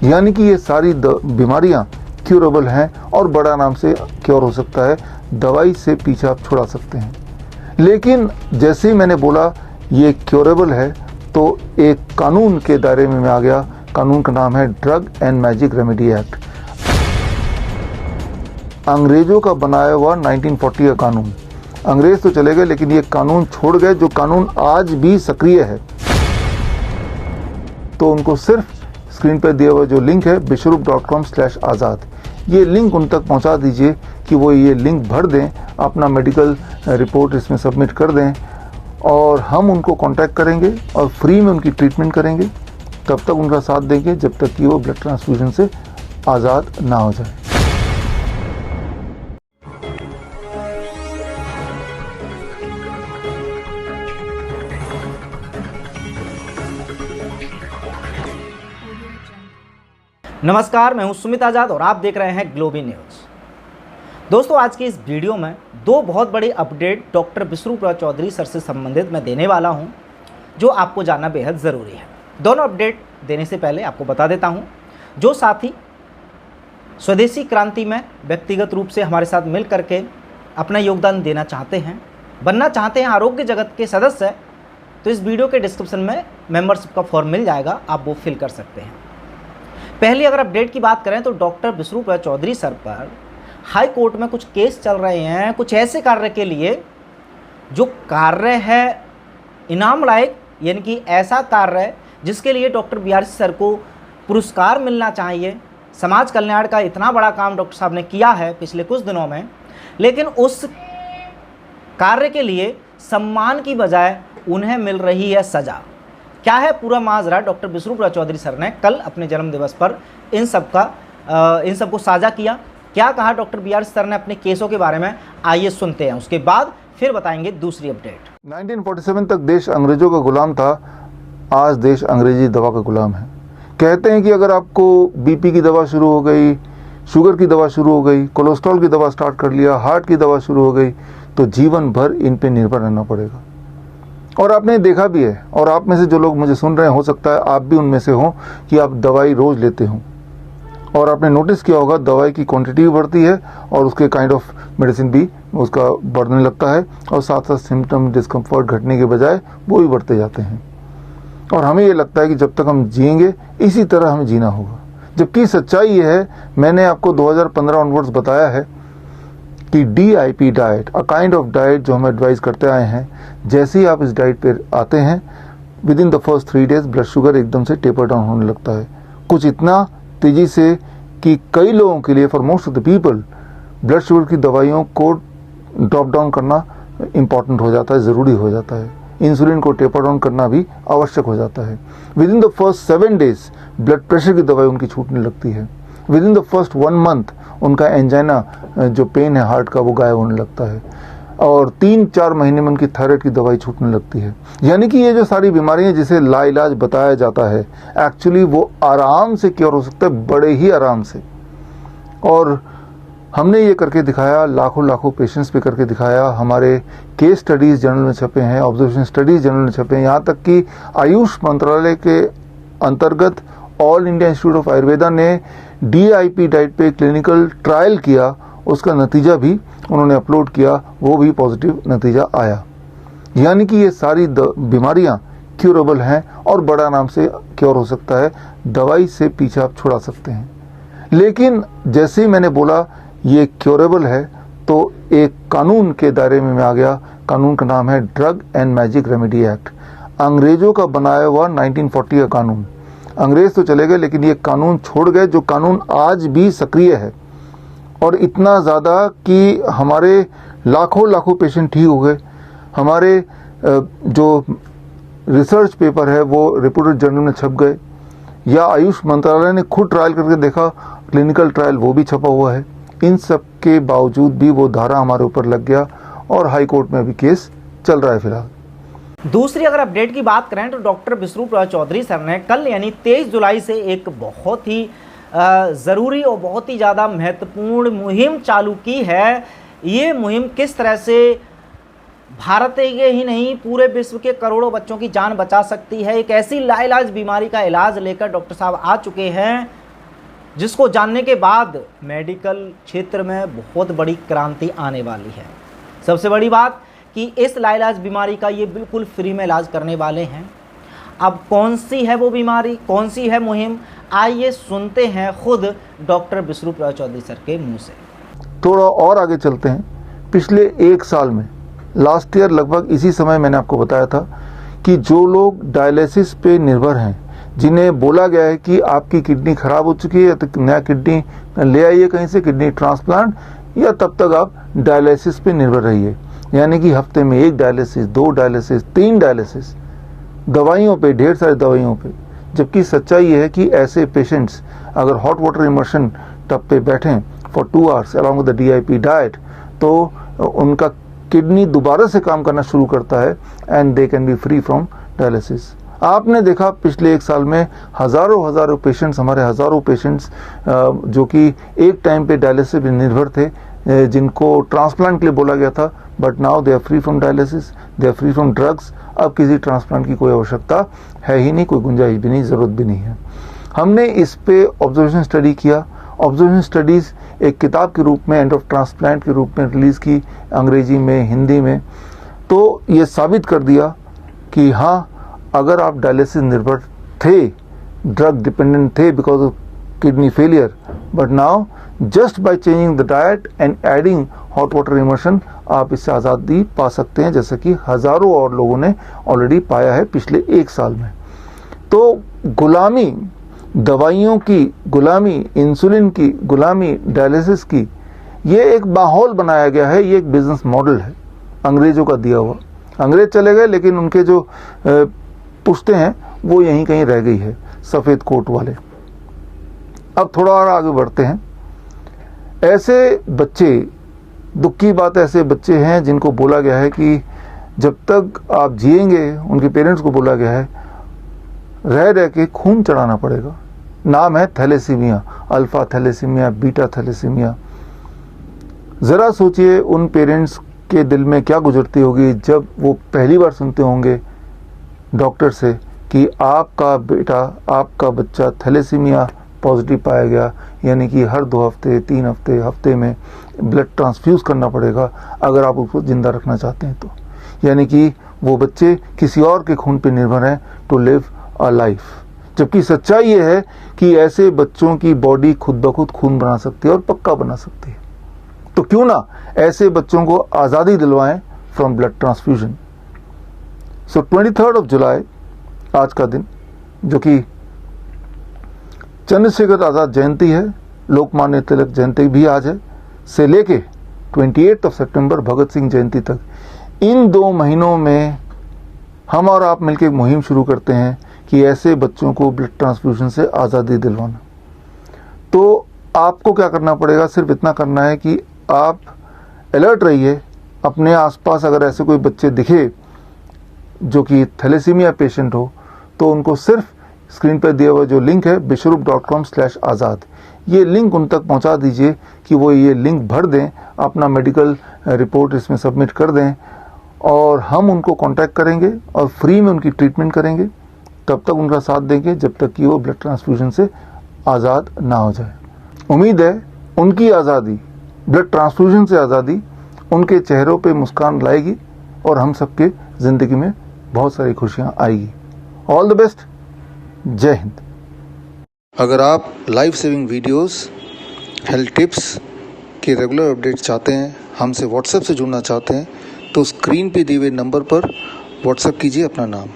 यानी कि ये सारी बीमारियां क्यूरेबल हैं और बड़ा आराम से क्योर हो सकता है। दवाई से पीछा आप छुड़ा सकते हैं। लेकिन जैसे ही मैंने बोला ये क्योरेबल है तो एक कानून के दायरे में मैं आ गया। कानून का नाम है drug and magic remedy act. अंग्रेजों का बनाया हुआ 1940 का कानून। अंग्रेज तो चले गए लेकिन ये कानून छोड़ गए, जो कानून आज भी सक्रिय है। तो उनको सिर्फ स्क्रीन पर दिया हुआ जो लिंक है bishrup.com/आज़ाद, ये लिंक उन तक पहुंचा दीजिए कि वो ये लिंक भर दें, अपना मेडिकल रिपोर्ट इसमें सबमिट कर दें और हम उनको कांटेक्ट करेंगे और फ्री में उनकी ट्रीटमेंट करेंगे। तब तक उनका साथ देंगे जब तक कि वो ब्लड ट्रांसफ्यूजन से आज़ाद ना हो जाए। नमस्कार, मैं हूं सुमित आज़ाद और आप देख रहे हैं ग्लोबी न्यूज़। दोस्तों, आज की इस वीडियो में दो बहुत बड़ी अपडेट डॉक्टर बिसरूप चौधरी सर से संबंधित मैं देने वाला हूं, जो आपको जानना बेहद ज़रूरी है। दोनों अपडेट देने से पहले आपको बता देता हूं, जो साथी स्वदेशी क्रांति में व्यक्तिगत रूप से हमारे साथ मिल करके अपना योगदान देना चाहते हैं, बनना चाहते हैं आरोग्य जगत के सदस्य, तो इस वीडियो के डिस्क्रिप्शन में मेंबरशिप का फॉर्म मिल जाएगा, आप वो फिल कर सकते हैं। पहली अगर अपडेट की बात करें तो डॉक्टर बिसरूप चौधरी सर पर हाई कोर्ट में कुछ केस चल रहे हैं, कुछ ऐसे कार्य के लिए जो कार्य है इनाम लायक, यानी कि ऐसा कार्य है जिसके लिए डॉक्टर BRC सर को पुरस्कार मिलना चाहिए। समाज कल्याण का इतना बड़ा काम डॉक्टर साहब ने किया है पिछले कुछ दिनों में, लेकिन उस कार्य के लिए सम्मान की बजाय उन्हें मिल रही है सज़ा। क्या है पूरा माजरा? डॉक्टर बिसरूप चौधरी सर ने कल अपने जन्म दिवस पर इन सबको साझा किया। क्या कहा डॉक्टर BRC सर ने अपने केसों के बारे में, आइए सुनते हैं, उसके बाद फिर बताएंगे दूसरी अपडेट। 1947 तक देश अंग्रेजों का गुलाम था, आज देश अंग्रेजी दवा का गुलाम है। कहते हैं कि अगर आपको BP की दवा शुरू हो गई, शुगर की दवा शुरू हो गई, कोलेस्ट्रॉल की दवा स्टार्ट कर लिया, हार्ट की दवा शुरू हो गई, तो जीवन भर इन पे निर्भर रहना पड़ेगा। और आपने देखा भी है, और आप में से जो लोग मुझे सुन रहे हैं, हो सकता है आप भी उनमें से हो कि आप दवाई रोज लेते हो और आपने नोटिस किया होगा दवाई की क्वांटिटी भी बढ़ती है और उसके काइंड ऑफ मेडिसिन भी उसका बढ़ने लगता है और साथ साथ सिम्टम डिस्कम्फर्ट घटने के बजाय वो भी बढ़ते जाते हैं। और हमें ये लगता है कि जब तक हम जिएंगे इसी तरह हमें जीना होगा, जबकि सच्चाई ये है, मैंने आपको 2015 ऑनवर्ड्स बताया है कि DIP diet, a kind of diet जो हम एडवाइस करते आए हैं, जैसे ही आप इस डाइट पे आते हैं with in the first 3 days blood sugar एकदम से टेपर डाउन होने लगता है, कुछ इतना तेजी से कि कई लोगों के लिए, for most of the people, blood sugar की दवाइयों को ड्रॉप डाउन करना इम्पॉर्टेंट हो जाता है, ज़रूरी हो जाता है। इंसुलिन को टेपर डाउन करना भी आवश्यक हो जाता है। With in the first 7 days blood pressure की दवाई उनकी छूटने लगती है। With in the first 1 month उनका एंजाइना जो पेन है हार्ट का वो गायब होने लगता है और 3-4 महीने में उनकी थायराइड की दवाई छूटने लगती है। यानी कि ये जो सारी बीमारियां जिसे लाइलाज बताया जाता है, एक्चुअली वो आराम से क्योर हो सकता है, बड़े ही आराम से। और हमने ये करके दिखाया, लाखों पेशेंट्स पे करके दिखाया। हमारे केस स्टडीज जर्नल में छपे हैं, ऑब्जर्वेशन स्टडीज जर्नल में छपे हैं, यहाँ तक कि आयुष मंत्रालय के अंतर्गत all India institute of Ayurveda ने DIP डाइट पे क्लिनिकल ट्रायल किया, उसका नतीजा भी उन्होंने अपलोड किया, वो भी पॉजिटिव नतीजा आया। यानी कि ये सारी बीमारियां क्यूरेबल हैं और बड़ा आराम से क्योर हो सकता है। दवाई से पीछा आप छुड़ा सकते हैं। लेकिन जैसे ही मैंने बोला ये क्योरेबल है तो एक कानून के दायरे में मैं आ गया। कानून का नाम है drug and magic remedy act. अंग्रेजों का बनाया हुआ 1940 का कानून। अंग्रेज तो चले गए लेकिन ये कानून छोड़ गए, जो कानून आज भी सक्रिय है और इतना ज़्यादा कि हमारे लाखों पेशेंट ठीक हो गए। हमारे जो रिसर्च पेपर है वो रिपोर्टेड जर्नल में छप गए, या आयुष मंत्रालय ने खुद ट्रायल करके देखा, क्लिनिकल ट्रायल वो भी छपा हुआ है। इन सब के बावजूद भी वो धारा हमारे ऊपर लग गया और हाई कोर्ट में अभी केस चल रहा है फिलहाल। दूसरी अगर अपडेट की बात करें तो डॉक्टर बिसरूप चौधरी सर ने कल यानी 23 जुलाई से एक बहुत ही ज़रूरी और बहुत ही ज़्यादा महत्वपूर्ण मुहिम चालू की है। ये मुहिम किस तरह से भारत के ही नहीं पूरे विश्व के करोड़ों बच्चों की जान बचा सकती है, एक ऐसी लाइलाज बीमारी का इलाज लेकर डॉक्टर साहब आ चुके हैं जिसको जानने के बाद मेडिकल क्षेत्र में बहुत बड़ी क्रांति आने वाली है। सबसे बड़ी बात कि इस लाइलाज बीमारी का ये बिल्कुल फ्री में इलाज करने वाले हैं। अब कौन सी है वो बीमारी, कौन सी है मुहिम, आइए सुनते हैं खुद डॉक्टर बिसरूप्रिया चौधरी सर के मुंह से। थोड़ा और आगे चलते हैं। पिछले एक साल में, लास्ट ईयर लगभग इसी समय मैंने आपको बताया था कि जो लोग डायलिसिस पे निर्भर हैं, जिन्हें बोला गया है कि आपकी किडनी खराब हो चुकी है तो नया किडनी ले आइए कहीं से, किडनी ट्रांसप्लांट, या तब तक आप डायलिसिस पे निर्भर रहिए, यानी कि हफ्ते में 1 डायलिसिस, 2 डायलिसिस, 3 डायलिसिस, दवाइयों पे, ढेर सारी दवाइयों पे। जबकि सच्चाई ये है कि ऐसे पेशेंट्स अगर हॉट वाटर इमर्शन टब पे बैठें for 2 hours along with the DIP diet, तो उनका किडनी दोबारा से काम करना शुरू करता है and they can be free from dialysis. आपने देखा पिछले एक साल में हजारों पेशेंट्स, हमारे हजारों पेशेंट्स जो कि एक टाइम पे डायलिसिस पे निर्भर थे, जिनको ट्रांसप्लांट के लिए बोला गया था, but now they are free from dialysis, they are free from drugs. अब किसी ट्रांसप्लांट की कोई आवश्यकता है ही नहीं, कोई गुंजाइश भी नहीं, ज़रूरत भी नहीं है। हमने इस पे ऑब्जर्वेशन स्टडी किया। ऑब्जर्वेशन स्टडीज़ एक किताब के रूप में, एंड ऑफ ट्रांसप्लांट के रूप में रिलीज़ की, अंग्रेजी में, हिंदी में। तो ये साबित कर दिया कि हाँ, अगर आप डायलिसिस निर्भर थे, ड्रग डिपेंडेंट थे because of kidney failure, but now just by changing the diet and adding hot water immersion आप इससे आज़ादी पा सकते हैं, जैसे कि हजारों और लोगों ने ऑलरेडी पाया है पिछले एक साल में। तो गुलामी, दवाइयों की गुलामी, इंसुलिन की गुलामी, डायलिसिस की, ये एक माहौल बनाया गया है, ये एक बिजनेस मॉडल है अंग्रेजों का दिया हुआ। अंग्रेज चले गए लेकिन उनके जो पुश्तें हैं वो यहीं कहीं रह गई है, सफ़ेद कोट वाले। अब थोड़ा और आगे बढ़ते हैं। ऐसे बच्चे, दुख की बात, ऐसे बच्चे हैं जिनको बोला गया है कि जब तक आप जिएंगे, उनके पेरेंट्स को बोला गया है, रह रह के खून चढ़ाना पड़ेगा। नाम है thalassemia, alpha thalassemia, beta thalassemia. ज़रा सोचिए उन पेरेंट्स के दिल में क्या गुजरती होगी जब वो पहली बार सुनते होंगे डॉक्टर से कि आपका बेटा, आपका बच्चा थैलेसीमिया पॉजिटिव पाया गया, यानी कि हर 2 हफ्ते, 3 हफ्ते, हफ्ते में ब्लड ट्रांसफ्यूज करना पड़ेगा अगर आप उसको जिंदा रखना चाहते हैं तो। यानी कि वो बच्चे किसी और के खून पे निर्भर हैं टू लिव अ लाइफ। जबकि सच्चाई ये है कि ऐसे बच्चों की बॉडी खुद ब खुद खून बना सकती है और पक्का बना सकती है। तो क्यों ना ऐसे बच्चों को आज़ादी दिलवाएं फ्रॉम ब्लड ट्रांसफ्यूजन। सो 23 जुलाई आज का दिन, जो कि चंद्रशेखर आज़ाद जयंती है, लोकमान्य तिलक जयंती भी आज है, से लेके 28 सितंबर भगत सिंह जयंती तक, इन 2 महीनों में हम और आप मिलकर एक मुहिम शुरू करते हैं कि ऐसे बच्चों को ब्लड ट्रांसफ्यूजन से आज़ादी दिलवाना। तो आपको क्या करना पड़ेगा, सिर्फ इतना करना है कि आप अलर्ट रहिए। अपने आसपास अगर ऐसे कोई बच्चे दिखे जो कि थैलेसीमिया पेशेंट हो, तो उनको सिर्फ स्क्रीन पर दिया हुआ जो लिंक है bishrup.com/आज़ाद, ये लिंक उन तक पहुंचा दीजिए कि वो ये लिंक भर दें, अपना मेडिकल रिपोर्ट इसमें सबमिट कर दें, और हम उनको कांटेक्ट करेंगे और फ्री में उनकी ट्रीटमेंट करेंगे। तब तक उनका साथ देंगे जब तक कि वो ब्लड ट्रांसफ्यूजन से आज़ाद ना हो जाए। उम्मीद है उनकी आज़ादी, ब्लड ट्रांसफ्यूजन से आज़ादी, उनके चेहरों पे मुस्कान लाएगी और हम सबके ज़िंदगी में बहुत सारी खुशियाँ आएगी। All the best. जय हिंद। अगर आप life saving videos, health tips के रेगुलर अपडेट्स चाहते हैं, हमसे व्हाट्सएप से जुड़ना चाहते हैं, तो स्क्रीन पे दिए हुए नंबर पर व्हाट्सएप कीजिए अपना नाम।